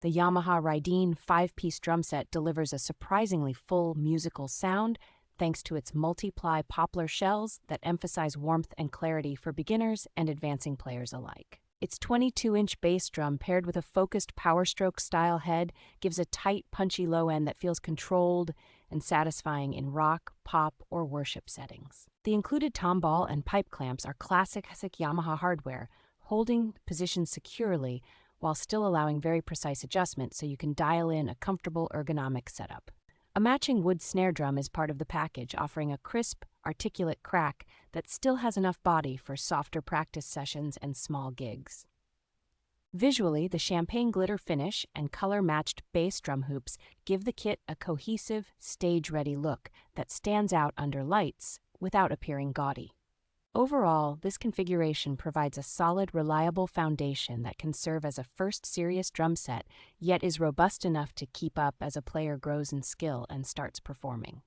The Yamaha Rydeen 5-piece drum set delivers a surprisingly full musical sound thanks to its multi-ply poplar shells that emphasize warmth and clarity for beginners and advancing players alike. Its 22-inch bass drum paired with a focused Powerstroke style head gives a tight, punchy low end that feels controlled and satisfying in rock, pop, or worship settings. The included tom ball and pipe clamps are classic Yamaha hardware, holding positions securely while still allowing very precise adjustment so you can dial in a comfortable ergonomic setup. A matching wood snare drum is part of the package, offering a crisp, articulate crack that still has enough body for softer practice sessions and small gigs. Visually, the champagne glitter finish and color-matched bass drum hoops give the kit a cohesive, stage-ready look that stands out under lights without appearing gaudy. Overall, this configuration provides a solid, reliable foundation that can serve as a first serious drum set, yet is robust enough to keep up as a player grows in skill and starts performing.